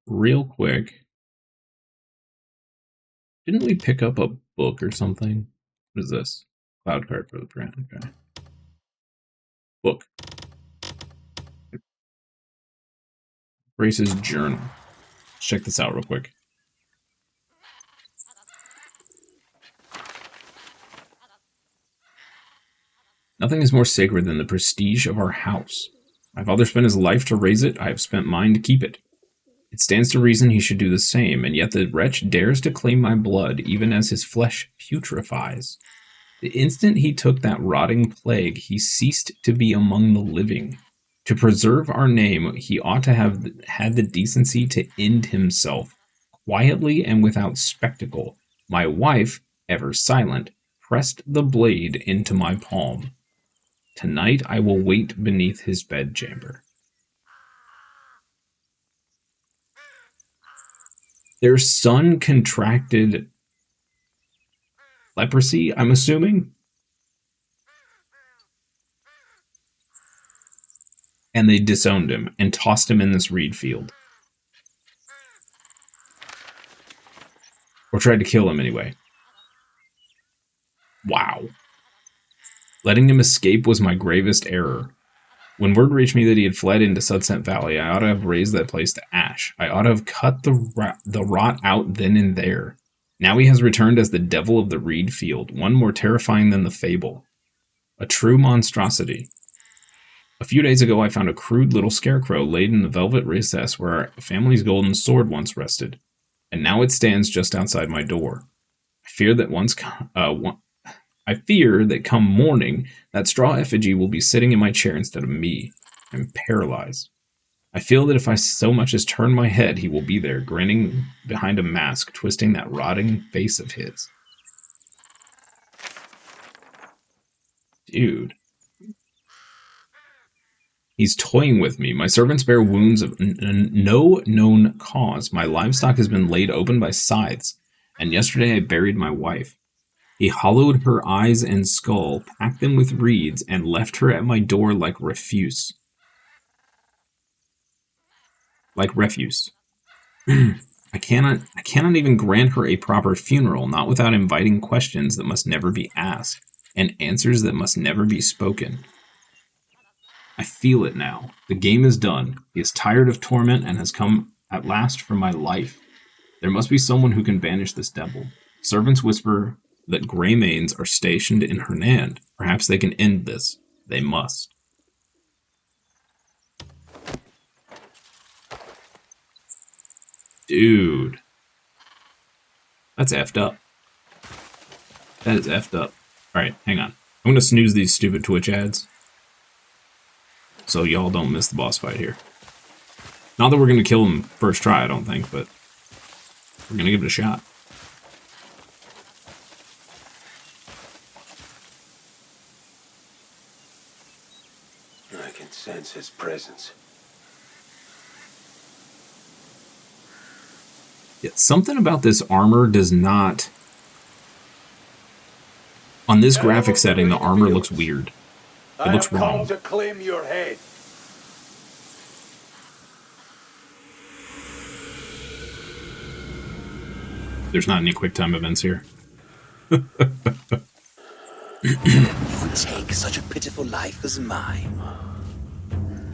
Real quick. Didn't we pick up a book or something? What is this? Cloud card for the print. Okay. Book. Grace's journal. Let's check this out real quick. Nothing is more sacred than the prestige of our house. My father spent his life to raise it. I have spent mine to keep it. It stands to reason he should do the same, and yet the wretch dares to claim my blood, even as his flesh putrefies. The instant he took that rotting plague, he ceased to be among the living. To preserve our name, he ought to have had the decency to end himself, quietly and without spectacle. My wife, ever silent, pressed the blade into my palm. Tonight I will wait beneath his bedchamber. Their son contracted leprosy, I'm assuming? And they disowned him and tossed him in this reed field. Or tried to kill him anyway. Wow. Letting him escape was my gravest error. When word reached me that he had fled into Sunset Valley, I ought to have razed that place to ash. I ought to have cut the rot out then and there. Now he has returned as the devil of the reed field, one more terrifying than the fable. A true monstrosity. A few days ago I found a crude little scarecrow laid in the velvet recess where our family's golden sword once rested, and now it stands just outside my door. I fear that come morning, that straw effigy will be sitting in my chair instead of me. I'm paralyzed. I feel that if I so much as turn my head, he will be there, grinning behind a mask, twisting that rotting face of his. Dude. He's toying with me. My servants bear wounds of no known cause. My livestock has been laid open by scythes, and yesterday I buried my wife. He hollowed her eyes and skull, packed them with reeds, and left her at my door like refuse. Like refuse. I cannot even grant her a proper funeral, not without inviting questions that must never be asked, and answers that must never be spoken. I feel it now. The game is done. He is tired of torment and has come at last for my life. There must be someone who can banish this devil. Servants whisper that Greymanes are stationed in Hernan. Perhaps they can end this. They must. Dude. That's effed up. That is effed up. Alright, hang on. I'm going to snooze these stupid Twitch ads, so y'all don't miss the boss fight here. Not that we're going to kill him first try, I don't think, but we're going to give it a shot. I can sense his presence. Yeah, something about this armor does not... On this graphic setting, the armor looks weird. It looks wrong. I have come to claim your head. There's not any quick time events here. You would take such a pitiful life as mine.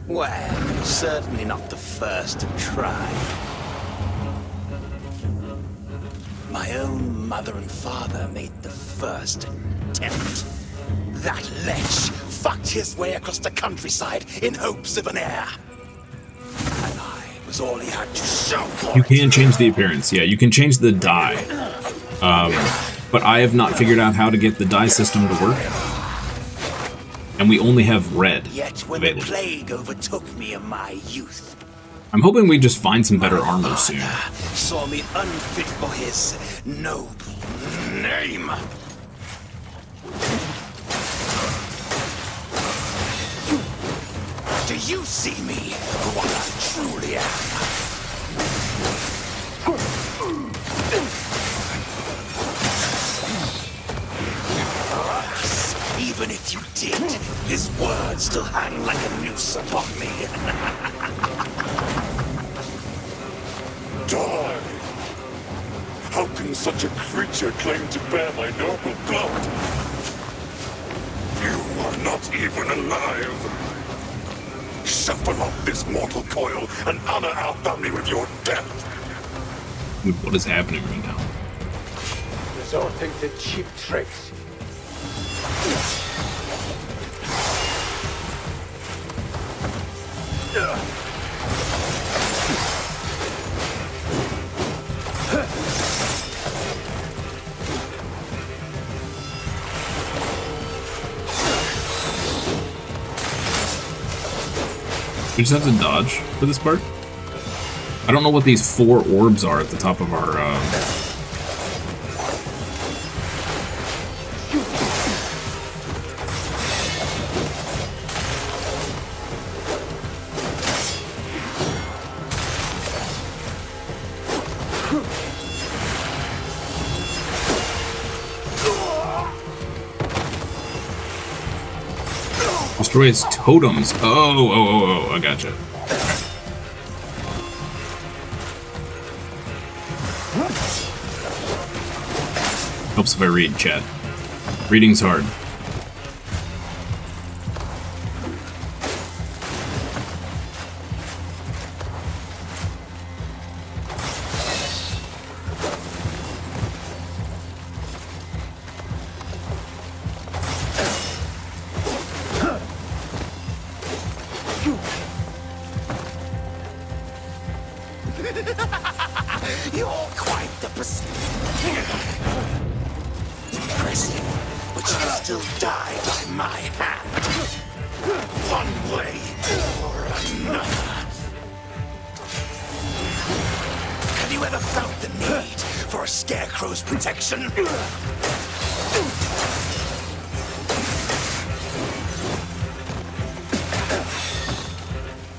Well, you're certainly not the first to try. My own mother and father made the first attempt. That lech fucked his way across the countryside in hopes of an heir. And I was all he had to show for You it. can change the appearance. Yeah, you can change the dye. But I have not figured out how to get the dye system to work. And we only have red Yet when available. the plague overtook me in my youth, I'm hoping we just find some better armor soon. saw me unfit for his noble name. Do you see me for what I truly am? Even if you did, his words still hang like a noose upon me. such a creature claim to bear my noble blood? You are not even alive. Shuffle off this mortal coil and honor our family with your death. Dude, what is happening right now? Resorting to cheap tricks. We just have to dodge for this part? I don't know what these 4 orbs are at the top of our, Destroy its totems. Oh, I gotcha. Helps if I read, chat. Reading's hard. You're quite the impressive, but you still died by my hand. One way or another. Have you ever felt the need for a scarecrow's protection?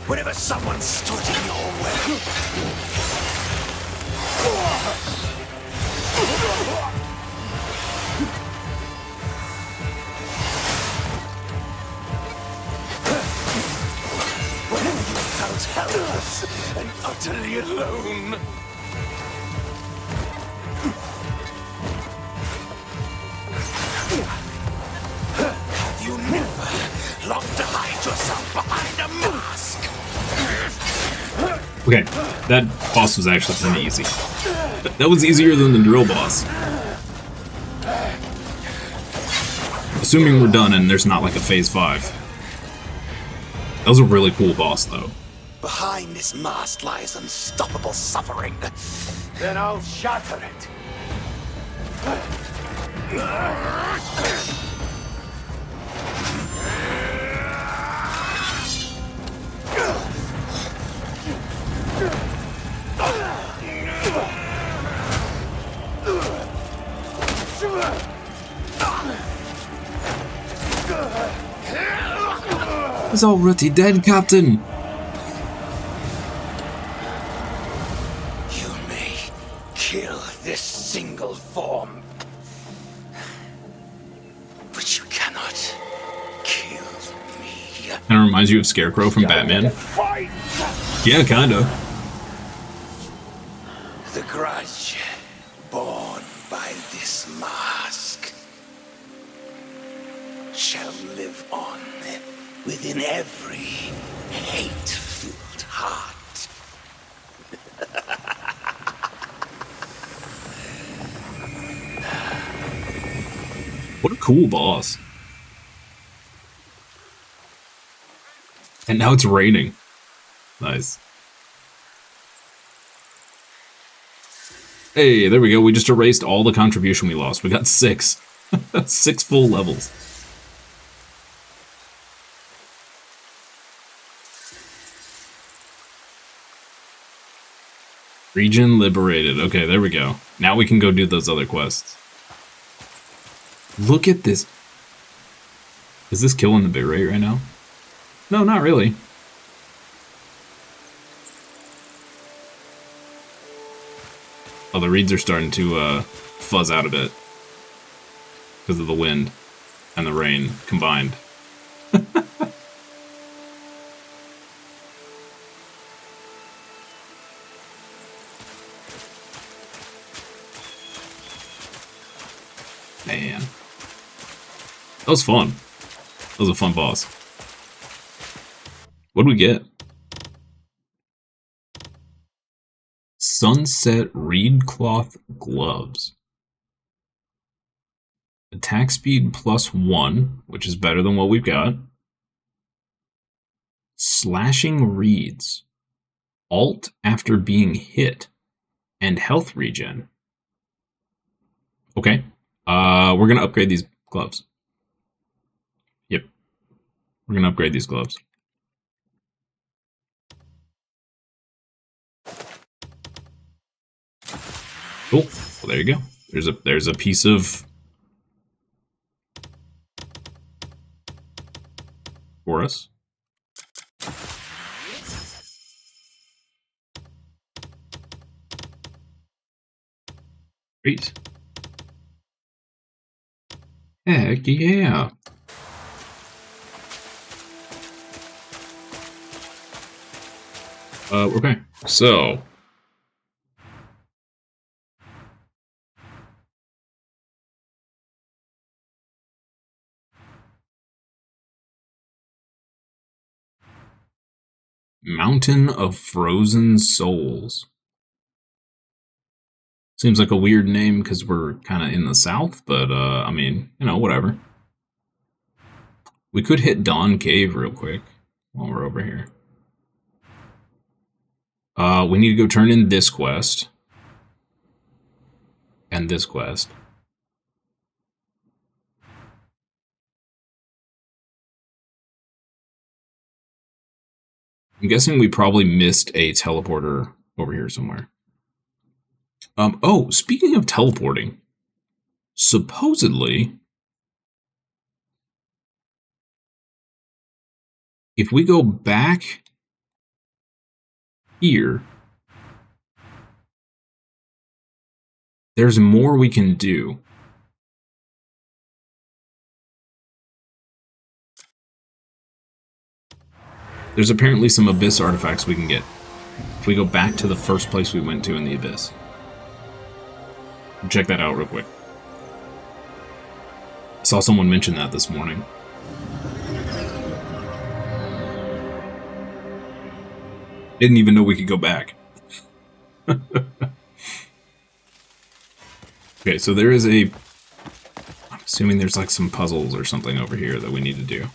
Whenever someone stood in your way. Whenever you felt helpless and utterly alone. Have you never longed to hide yourself behind a mask? Okay, that boss was actually kind of easy. That was easier than the drill boss. Assuming we're done and there's not like a phase 5. That was a really cool boss though. Behind this mask lies unstoppable suffering. Then I'll shatter it. He's already dead, Captain! You may kill this single form, but you cannot kill me. Kinda reminds you of Scarecrow from Batman. Yeah, kinda. The grudge born by this mask shall live on within every hate-filled heart. What a cool boss. And now it's raining. Nice. Hey, there we go. We just erased all the contribution we lost. We got 6. 6 full levels. Region liberated. Okay, there we go. Now we can go do those other quests. Look at this. Is this killing the bitrate right now? No, not really. Oh, the reeds are starting to fuzz out a bit. Because of the wind and the rain combined. Man. That was fun. That was a fun boss. What do we get? Sunset Reed Cloth Gloves. Attack speed +1, which is better than what we've got. Slashing Reeds. Alt after being hit. And health regen. Okay. We're going to upgrade these gloves. Yep. We're going to upgrade these gloves. Cool. Well, there you go. There's a piece of for us. Great. Heck yeah. Okay. So Mountain of Frozen Souls. Seems like a weird name because we're kind of in the south, but I mean, you know, whatever. We could hit Dawn Cave real quick while we're over here. We need to go turn in this quest. And this quest. I'm guessing we probably missed a teleporter over here somewhere. Oh, speaking of teleporting, supposedly, if we go back here, there's more we can do. There's apparently some Abyss artifacts we can get if we go back to the first place we went to in the Abyss. Check that out real quick. I saw someone mention that this morning. Didn't even know we could go back. Okay, so there is a... I'm assuming there's like some puzzles or something over here that we need to do.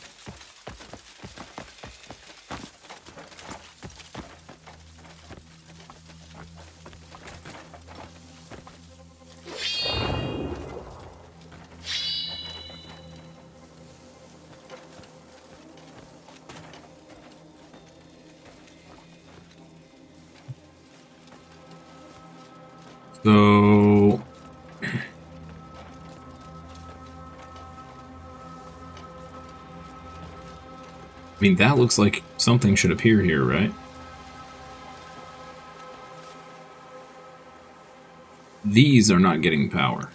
So... I mean, that looks like something should appear here, right? These are not getting power.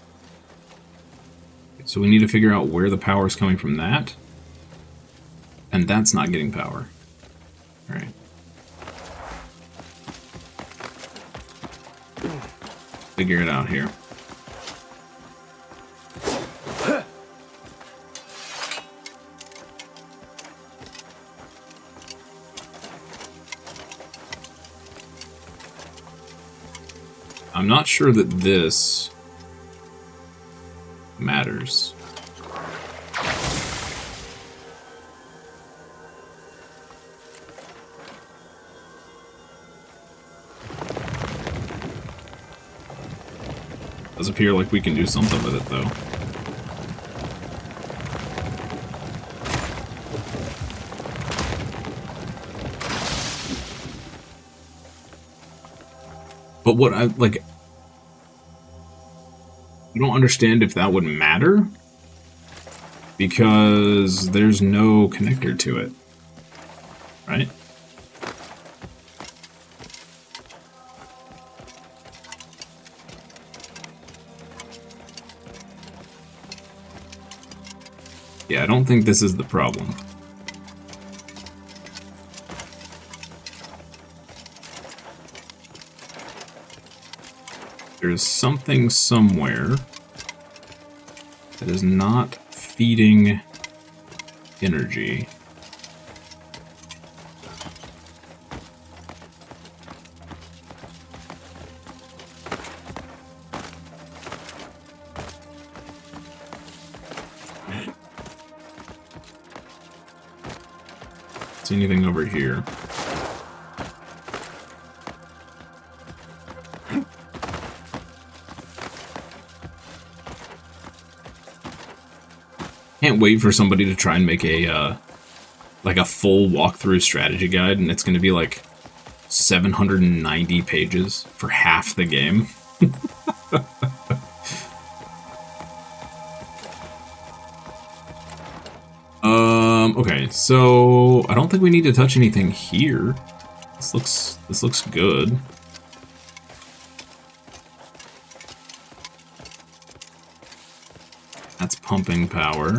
So we need to figure out where the power is coming from that. And that's not getting power. Alright. Figure it out here. I'm not sure that this matters. Does appear like we can do something with it, though. But what I like, I don't understand if that would matter because there's no connector to it, right? Yeah, I don't think this is the problem. There's something somewhere. that is not feeding energy. See anything over here? Can't wait for somebody to try and make a like a full walkthrough strategy guide, and it's going to be like 790 pages for half the game. Okay, so I don't think we need to touch anything here. This looks good. That's pumping power.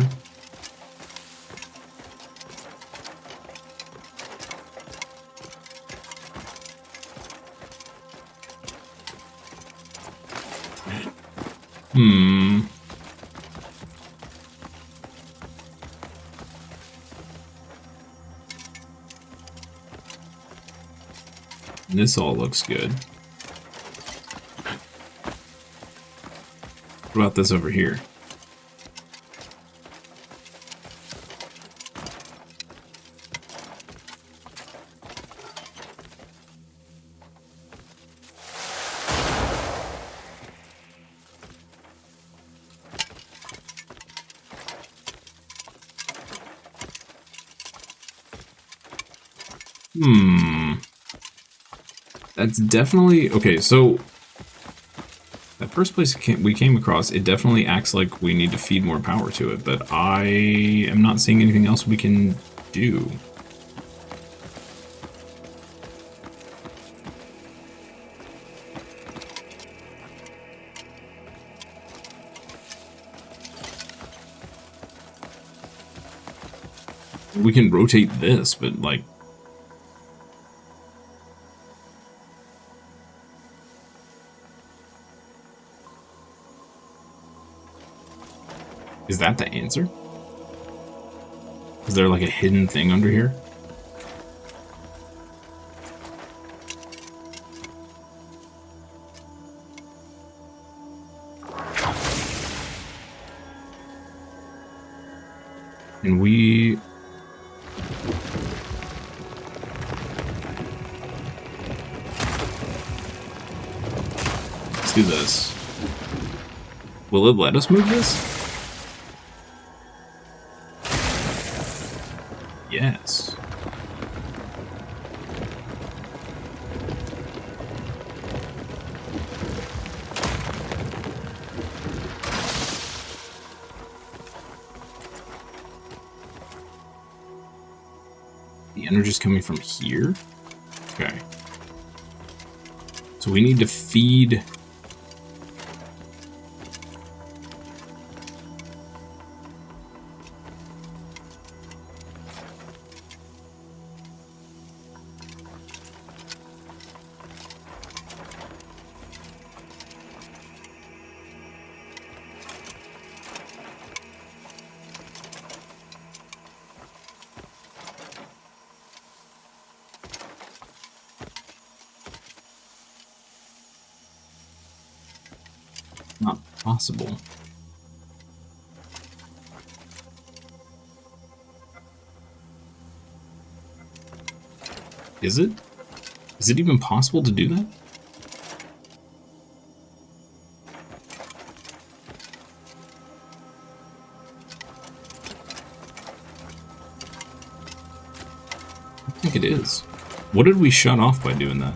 This all looks good. What about this over here? That's definitely... Okay, so... That first place we came across, it definitely acts like we need to feed more power to it, but I am not seeing anything else we can do. We can rotate this, but like... Is that the answer? Is there like a hidden thing under here? And we... Let's do this. Will it let us move this? Yes. The energy's coming from here? Okay. So we need to feed... Not possible. Is it? Is it even possible to do that? I think it is. What did we shut off by doing that?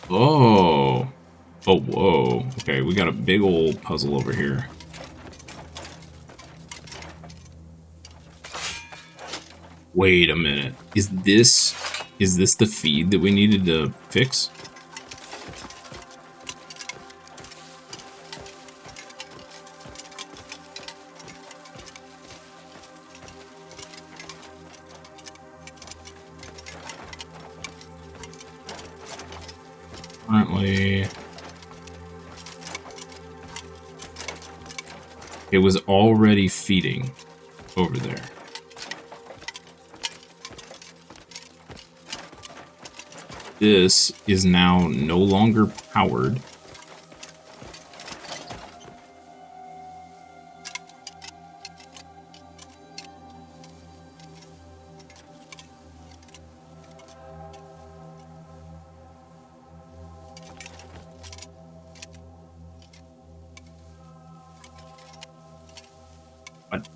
Oh. Oh, whoa. Okay, we got a big old puzzle over here. Wait a minute. Is this the feed that we needed to fix? currently... It was already feeding over there. This is now no longer powered. What?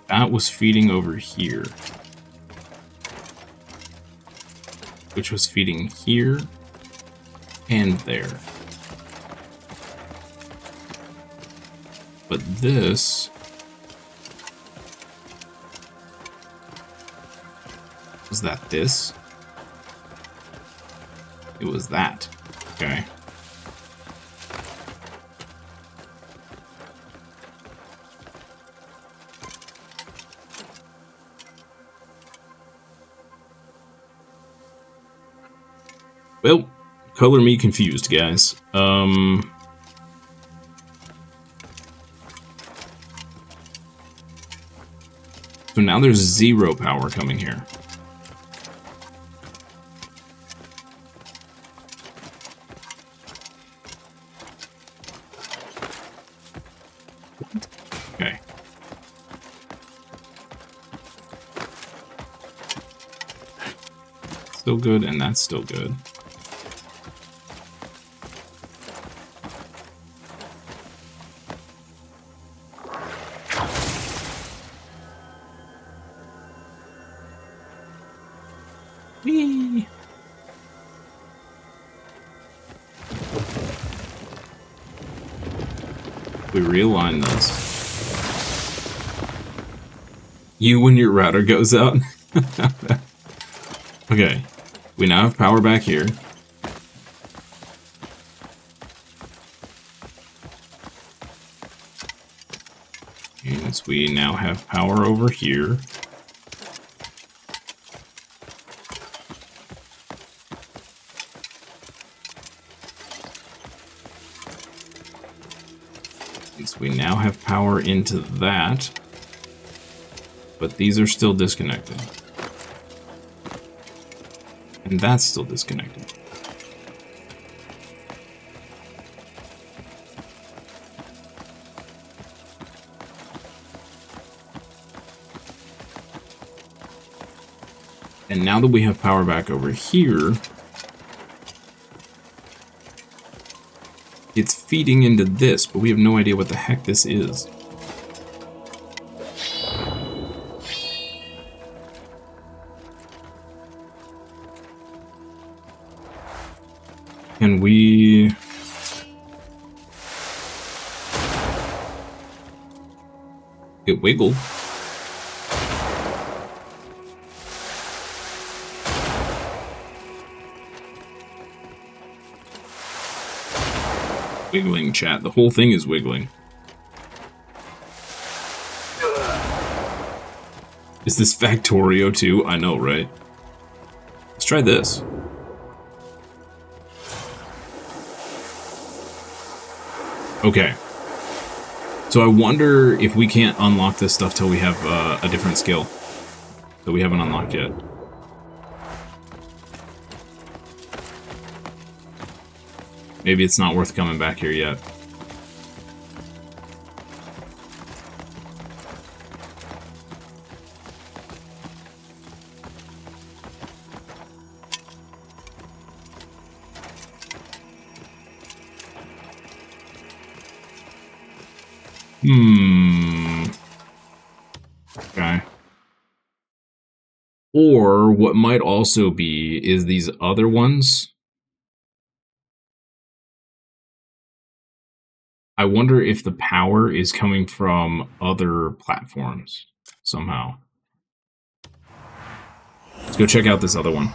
That was feeding over here. Which was feeding here and there. But this was that this? It was that. Okay. Well, color me confused, guys. So now there's 0 power coming here. Okay. Still good, and that's still good. Whee! We realign this. You when your router goes out. Okay, we now have power back here. And we now have power over here. We now have power into that, but these are still disconnected. And that's still disconnected. And now that we have power back over here, it's feeding into this, but we have no idea what the heck this is. Can we... It wiggled. Wiggling, chat. The whole thing is wiggling. Is this Factorio too? I know, right? Let's try this. Okay. So I wonder if we can't unlock this stuff till we have a different skill that we haven't unlocked yet. Maybe it's not worth coming back here yet. Okay. Or what might also be is these other ones. I wonder if the power is coming from other platforms somehow. Let's go check out this other one.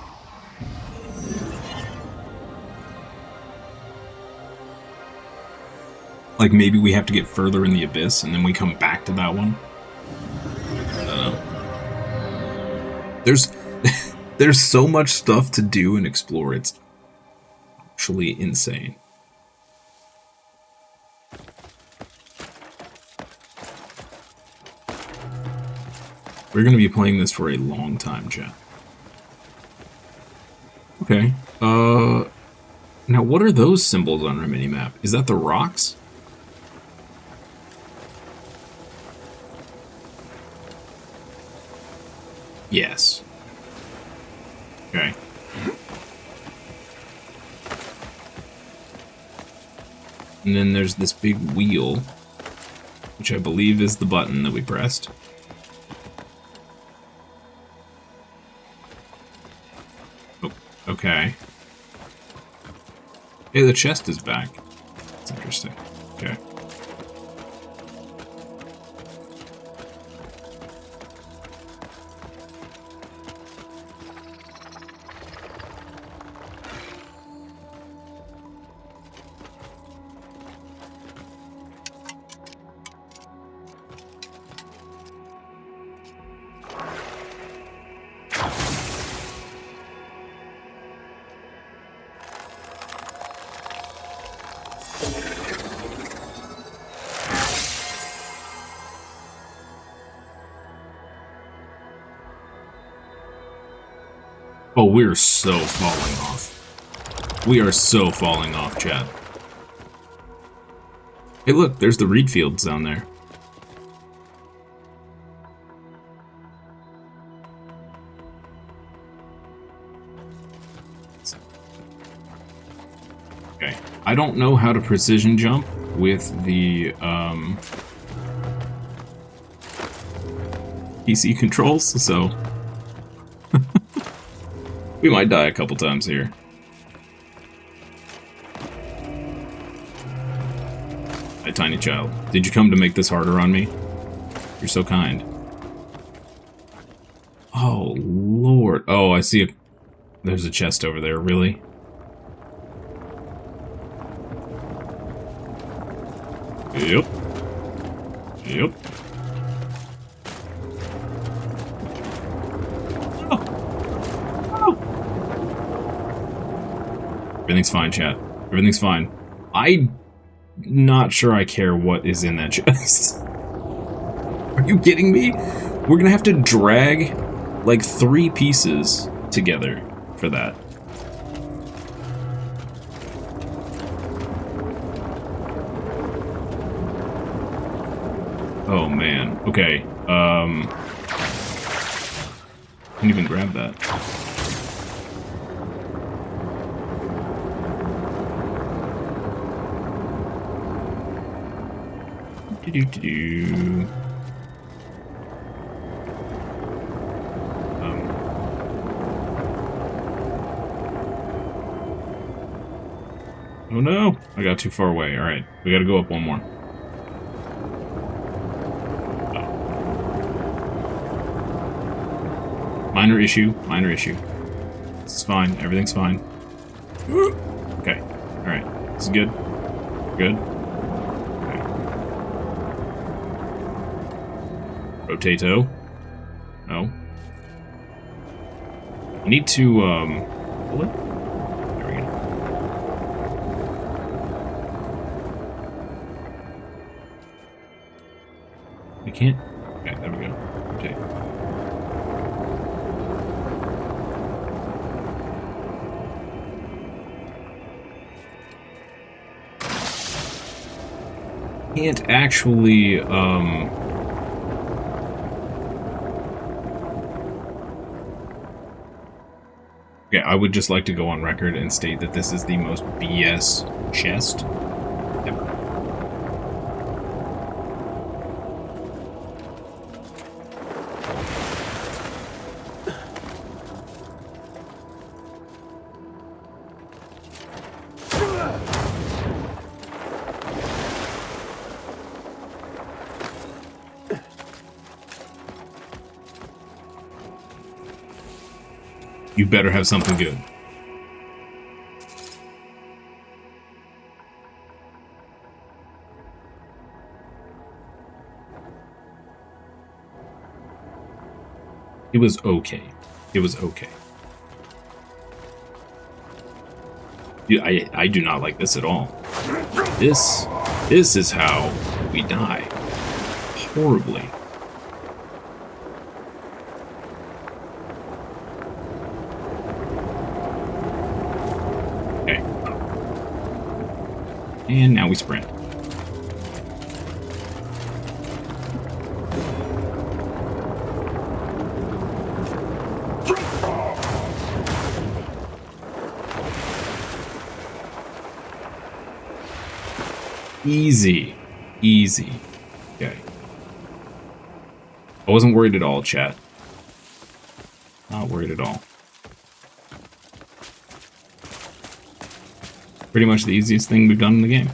Like, maybe we have to get further in the abyss, and then we come back to that one. I don't know. There's so much stuff to do and explore. It's actually insane. We're going to be playing this for a long time, chat. Okay. Now what are those symbols on our minimap? Is that the rocks? Yes. Okay. And then there's this big wheel, which I believe is the button that we pressed. Oh, okay. Hey, the chest is back. That's interesting. Okay. Oh, we're so falling off. We are so falling off, chat. Hey, look, there's the reed fields down there. Okay. I don't know how to precision jump with the, PC controls, so... we might die a couple times here. Hey, tiny child. Did you come to make this harder on me? You're so kind. Oh, Lord. Oh, I see a... there's a chest over there, really? Yep. Yep. Everything's fine, chat. Everything's fine. I'm not sure I care what is in that chest. Are you kidding me? We're gonna have to drag like 3 pieces together for that. Oh man. Okay. Can't even grab that. Do-do-do-do. Oh no! I got too far away. Alright, we gotta go up one more. Oh. Minor issue, minor issue. This is fine, everything's fine. Okay, alright. This is good. Good. Rotato. No. I need to, pull it? There we go. I can't? Okay, there we go. Rotate. Can't actually, okay, I would just like to go on record and state that this is the most BS chest ever. You better have something good. It was okay. It was okay. I do not like this at all. This is how we die. Horribly. Okay. And now we sprint. Easy. Easy. Okay. I wasn't worried at all, chat. Not worried at all. Pretty much the easiest thing we've done in the game.